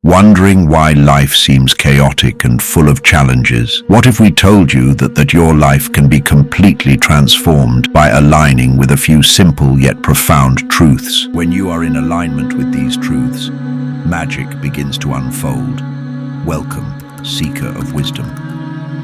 Wondering why life seems chaotic and full of challenges? What if we told you that your life can be completely transformed by aligning with a few simple yet profound truths? When you are in alignment with these truths, magic begins to unfold. Welcome, seeker of wisdom.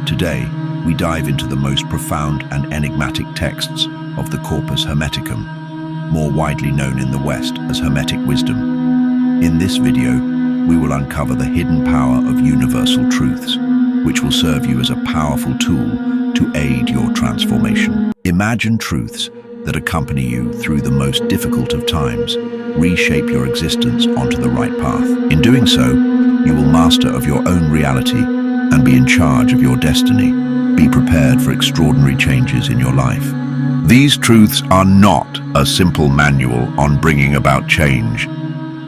Today, we dive into the most profound and enigmatic texts of the Corpus Hermeticum, more widely known in the West as Hermetic wisdom. In this video, we will uncover the hidden power of universal truths, which will serve you as a powerful tool to aid your transformation. Imagine truths that accompany you through the most difficult of times, reshape your existence onto the right path. In doing so, you will master of your own reality and be in charge of your destiny. Be prepared for extraordinary changes in your life. These truths are not a simple manual on bringing about change.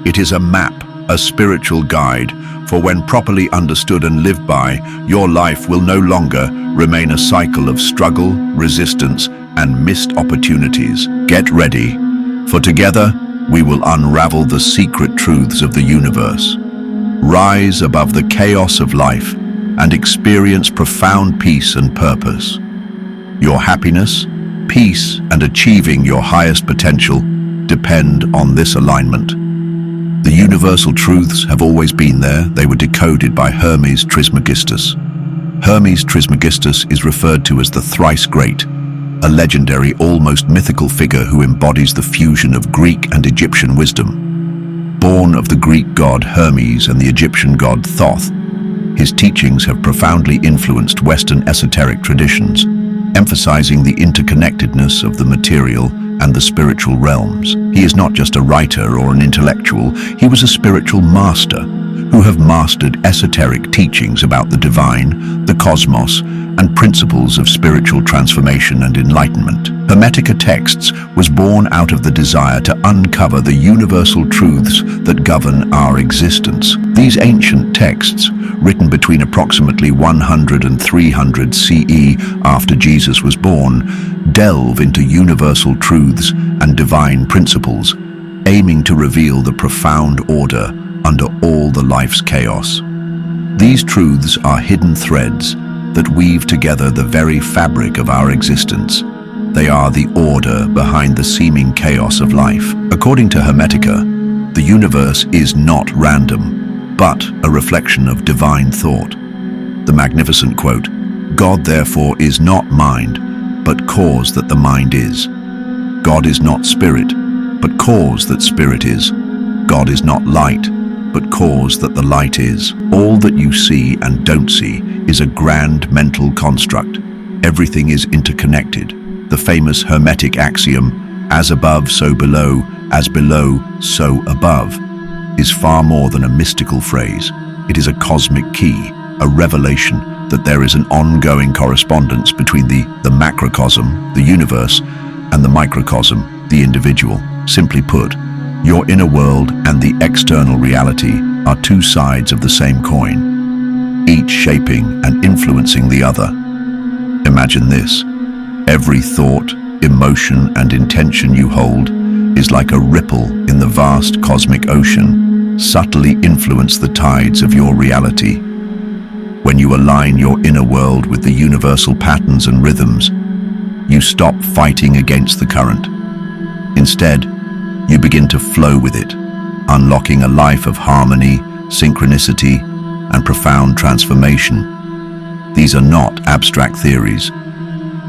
It is a map, a spiritual guide, for when properly understood and lived by, your life will no longer remain a cycle of struggle, resistance, and missed opportunities. Get ready, for together we will unravel the secret truths of the universe. Rise above the chaos of life and experience profound peace and purpose. Your happiness, peace, and achieving your highest potential depend on this alignment. The universal truths have always been there. They were decoded by Hermes Trismegistus. Hermes Trismegistus is referred to as the thrice great, a legendary, almost mythical figure who embodies the fusion of Greek and Egyptian wisdom. Born of the Greek god Hermes and the Egyptian god Thoth, his teachings have profoundly influenced Western esoteric traditions, emphasizing the interconnectedness of the material and the spiritual realms. He is not just a writer or an intellectual, he was a spiritual master who have mastered esoteric teachings about the divine, the cosmos, and principles of spiritual transformation and enlightenment. Hermetica Texts was born out of the desire to uncover the universal truths that govern our existence. These ancient texts, written between approximately 100 and 300 CE after Jesus was born, delve into universal truths and divine principles, aiming to reveal the profound order under all the life's chaos. These truths are hidden threads that weave together the very fabric of our existence. They are the order behind the seeming chaos of life. According to Hermetica, the universe is not random, but a reflection of divine thought. The magnificent quote, "God therefore is not mind, but cause that the mind is. God is not spirit, but cause that spirit is. God is not light, but cause that the light is. All that you see and don't see is a grand mental construct. Everything is interconnected." The famous Hermetic axiom, "as above, so below, as below, so above," is far more than a mystical phrase. It is a cosmic key, a revelation that there is an ongoing correspondence between the macrocosm, the universe, and the microcosm, the individual. Simply put, your inner world and the external reality are two sides of the same coin, each shaping and influencing the other. Imagine this. Every thought, emotion, and intention you hold is like a ripple in the vast cosmic ocean, subtly influence the tides of your reality. When you align your inner world with the universal patterns and rhythms, you stop fighting against the current. Instead, you begin to flow with it, unlocking a life of harmony, synchronicity, and profound transformation. These are not abstract theories.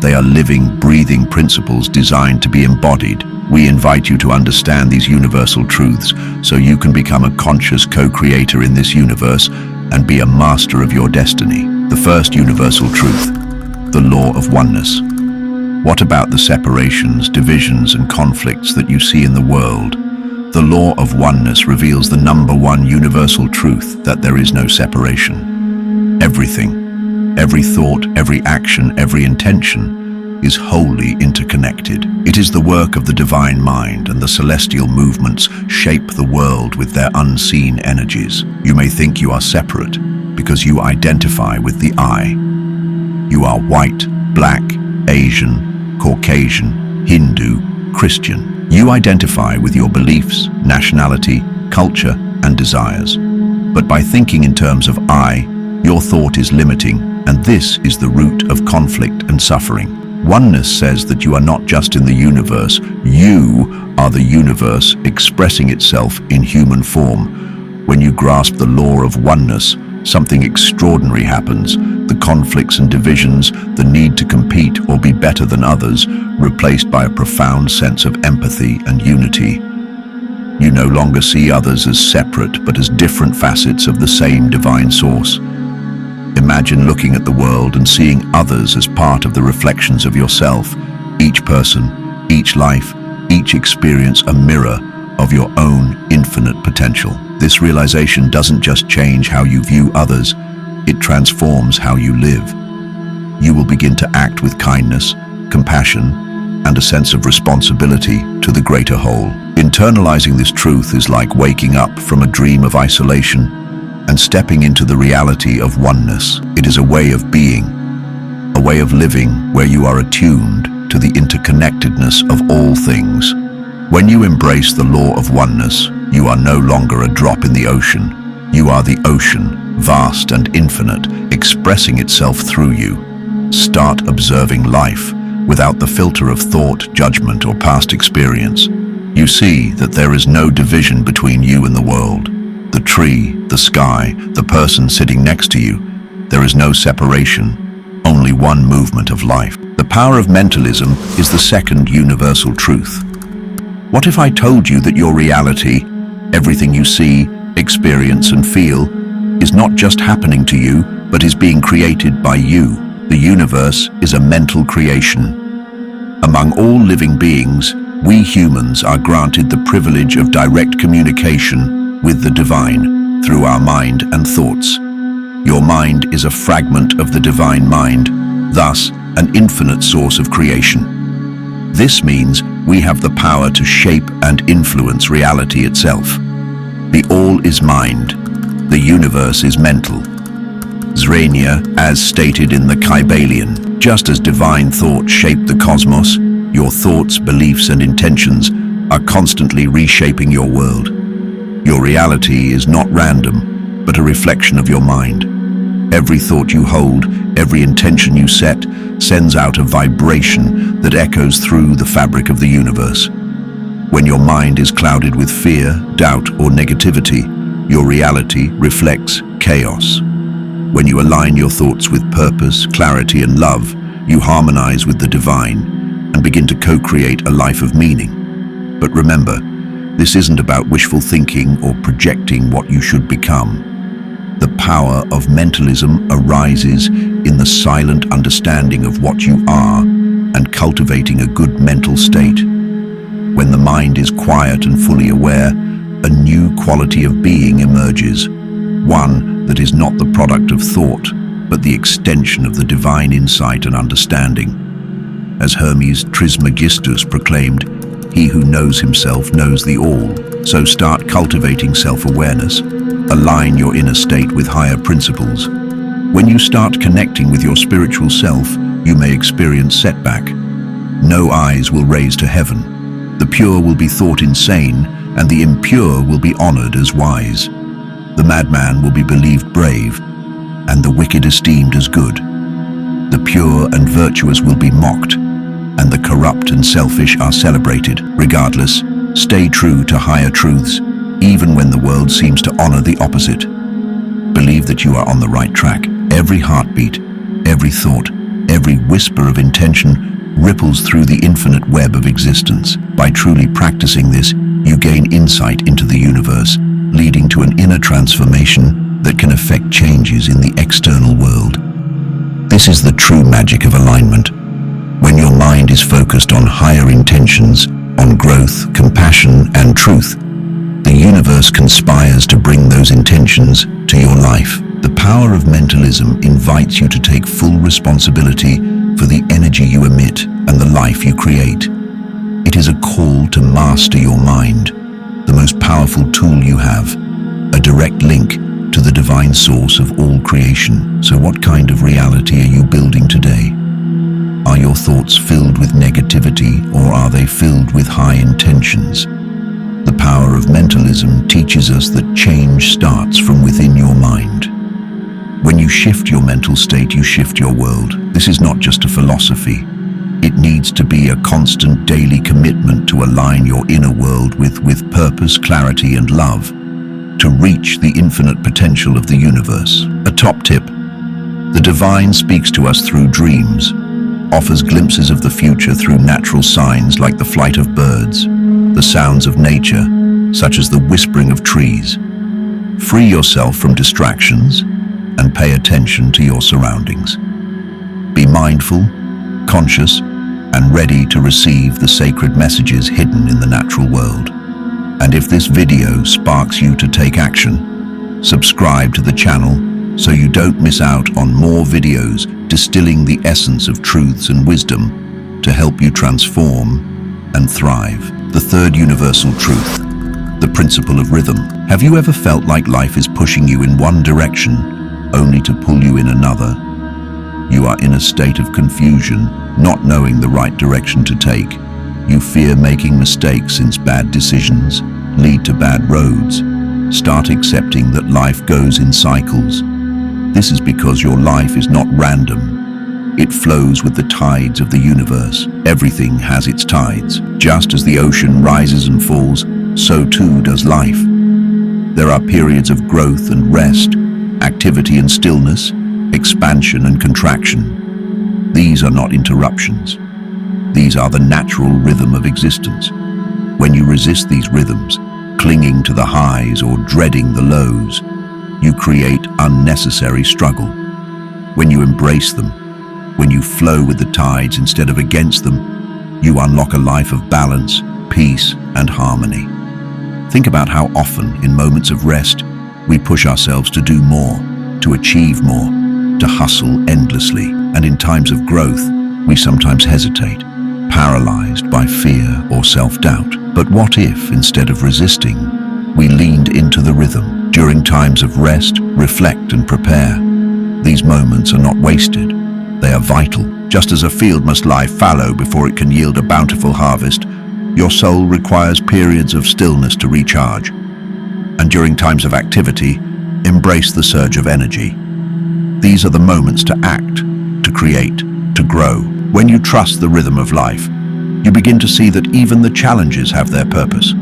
They are living, breathing principles designed to be embodied. We invite you to understand these universal truths so you can become a conscious co-creator in this universe and be a master of your destiny. The first universal truth, the Law of Oneness. What about the separations, divisions, and conflicts that you see in the world? The Law of Oneness reveals the number one universal truth, that there is no separation. Everything, every thought, every action, every intention is wholly interconnected. It is the work of the divine mind, and the celestial movements shape the world with their unseen energies. You may think you are separate because you identify with the I. You are white, black, Asian, Caucasian, Hindu, Christian. You identify with your beliefs, nationality, culture, and desires. But by thinking in terms of I, your thought is limiting, and this is the root of conflict and suffering. Oneness says that you are not just in the universe, you are the universe expressing itself in human form. When you grasp the law of oneness, something extraordinary happens. The conflicts and divisions, the need to compete or be better than others, replaced by a profound sense of empathy and unity. You no longer see others as separate, but as different facets of the same divine source. Imagine looking at the world and seeing others as part of the reflections of yourself. Each person, each life, each experience a mirror of your own infinite potential. This realization doesn't just change how you view others, it transforms how you live. You will begin to act with kindness, compassion, and a sense of responsibility to the greater whole. Internalizing this truth is like waking up from a dream of isolation and stepping into the reality of oneness. It is a way of being, a way of living where you are attuned to the interconnectedness of all things. When you embrace the law of oneness, you are no longer a drop in the ocean. You are the ocean, vast and infinite, expressing itself through you. Start observing life without the filter of thought, judgment, or past experience. You see that there is no division between you and the world. The tree, the sky, the person sitting next to you. There is no separation, only one movement of life. The power of mentalism is the second universal truth. What if I told you that your reality, everything you see, experience, and feel, is not just happening to you, but is being created by you? The universe is a mental creation. Among all living beings, we humans are granted the privilege of direct communication with the divine through our mind and thoughts. Your mind is a fragment of the divine mind, thus an infinite source of creation. This means we have the power to shape and influence reality itself. The all is mind. The universe is mental. Zrania, as stated in the Kybalion, just as divine thought shaped the cosmos, your thoughts, beliefs, and intentions are constantly reshaping your world. Your reality is not random, but a reflection of your mind. Every thought you hold, every intention you set, sends out a vibration that echoes through the fabric of the universe. When your mind is clouded with fear, doubt, or negativity, your reality reflects chaos. When you align your thoughts with purpose, clarity, and love, you harmonize with the divine and begin to co-create a life of meaning. But remember, this isn't about wishful thinking or projecting what you should become. The power of mentalism arises in the silent understanding of what you are and cultivating a good mental state. When the mind is quiet and fully aware, a new quality of being emerges, one that is not the product of thought, but the extension of the divine insight and understanding. As Hermes Trismegistus proclaimed, "He who knows himself knows the all." So start cultivating self-awareness. Align your inner state with higher principles. When you start connecting with your spiritual self, you may experience setback. No eyes will raise to heaven. The pure will be thought insane, and the impure will be honored as wise. The madman will be believed brave, and the wicked esteemed as good. The pure and virtuous will be mocked, and the corrupt and selfish are celebrated. Regardless, stay true to higher truths, even when the world seems to honor the opposite. Believe that you are on the right track. Every heartbeat, every thought, every whisper of intention ripples through the infinite web of existence. By truly practicing this, you gain insight into the universe, leading to an inner transformation that can affect changes in the external world. This is the true magic of alignment. When your mind is focused on higher intentions, on growth, compassion, and truth, the universe conspires to bring those intentions to your life. The power of mentalism invites you to take full responsibility for the energy you emit and the life you create. It is a call to master your mind, the most powerful tool you have, a direct link to the divine source of all creation. So what kind of reality are you building today? Are your thoughts filled with negativity, or are they filled with high intentions? The power of mentalism teaches us that change starts from within your mind. When you shift your mental state, you shift your world. This is not just a philosophy. It needs to be a constant daily commitment to align your inner world with purpose, clarity, and love to reach the infinite potential of the universe. A top tip: the divine speaks to us through dreams, offers glimpses of the future through natural signs like the flight of birds, the sounds of nature, such as the whispering of trees. Free yourself from distractions and pay attention to your surroundings. Be mindful, conscious, and ready to receive the sacred messages hidden in the natural world. And if this video sparks you to take action, subscribe to the channel so you don't miss out on more videos distilling the essence of truths and wisdom to help you transform and thrive. The third universal truth, the principle of rhythm. Have you ever felt like life is pushing you in one direction only to pull you in another? You are in a state of confusion, not knowing the right direction to take. You fear making mistakes since bad decisions lead to bad roads. Start accepting that life goes in cycles. This is because your life is not random. It flows with the tides of the universe. Everything has its tides. Just as the ocean rises and falls, so too does life. There are periods of growth and rest, activity and stillness, expansion and contraction. These are not interruptions. These are the natural rhythm of existence. When you resist these rhythms, clinging to the highs or dreading the lows, you create unnecessary struggle. When you embrace them, when you flow with the tides instead of against them, you unlock a life of balance, peace, and harmony. Think about how often, in moments of rest, we push ourselves to do more, to achieve more, to hustle endlessly. And in times of growth, we sometimes hesitate, paralyzed by fear or self-doubt. But what if, instead of resisting, we leaned into the rhythm? During times of rest, reflect and prepare. These moments are not wasted. They are vital. Just as a field must lie fallow before it can yield a bountiful harvest, your soul requires periods of stillness to recharge. And during times of activity, embrace the surge of energy. These are the moments to act, to create, to grow. When you trust the rhythm of life, you begin to see that even the challenges have their purpose.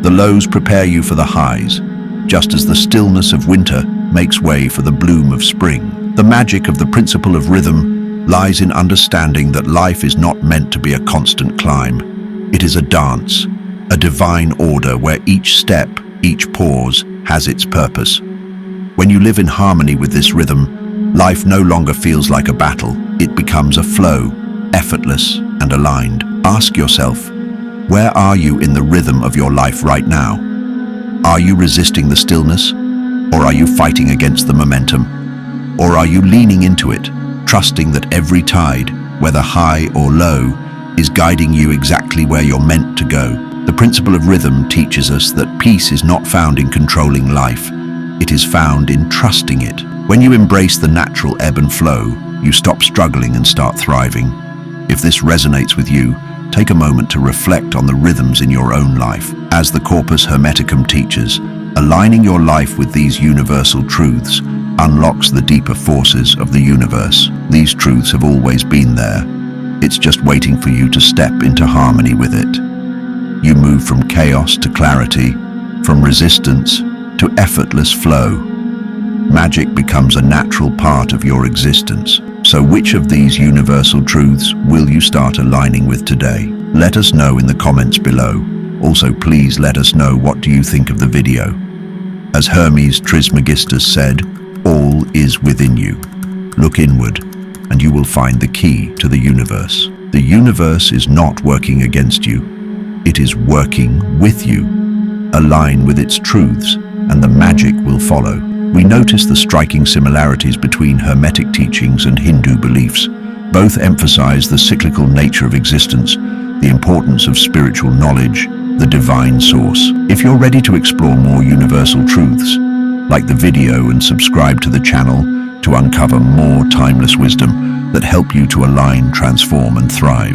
The lows prepare you for the highs, just as the stillness of winter makes way for the bloom of spring. The magic of the principle of rhythm lies in understanding that life is not meant to be a constant climb. It is a dance, a divine order where each step, each pause has its purpose. When you live in harmony with this rhythm, life no longer feels like a battle. It becomes a flow, effortless and aligned. Ask yourself, where are you in the rhythm of your life right now? Are you resisting the stillness? Or are you fighting against the momentum? Or are you leaning into it, trusting that every tide, whether high or low, is guiding you exactly where you're meant to go? The principle of rhythm teaches us that peace is not found in controlling life. It is found in trusting it. When you embrace the natural ebb and flow, you stop struggling and start thriving. If this resonates with you, take a moment to reflect on the rhythms in your own life. As the Corpus Hermeticum teaches, aligning your life with these universal truths unlocks the deeper forces of the universe. These truths have always been there. It's just waiting for you to step into harmony with it. You move from chaos to clarity, from resistance to effortless flow. Magic becomes a natural part of your existence. So which of these universal truths will you start aligning with today? Let us know in the comments below. Also, please let us know, what do you think of the video? As Hermes Trismegistus said, all is within you. Look inward, and you will find the key to the universe. The universe is not working against you. It is working with you. Align with its truths, and the magic will follow. We notice the striking similarities between Hermetic teachings and Hindu beliefs. Both emphasize the cyclical nature of existence, the importance of spiritual knowledge, the divine source. If you're ready to explore more universal truths, like the video and subscribe to the channel to uncover more timeless wisdom that help you to align, transform, and thrive.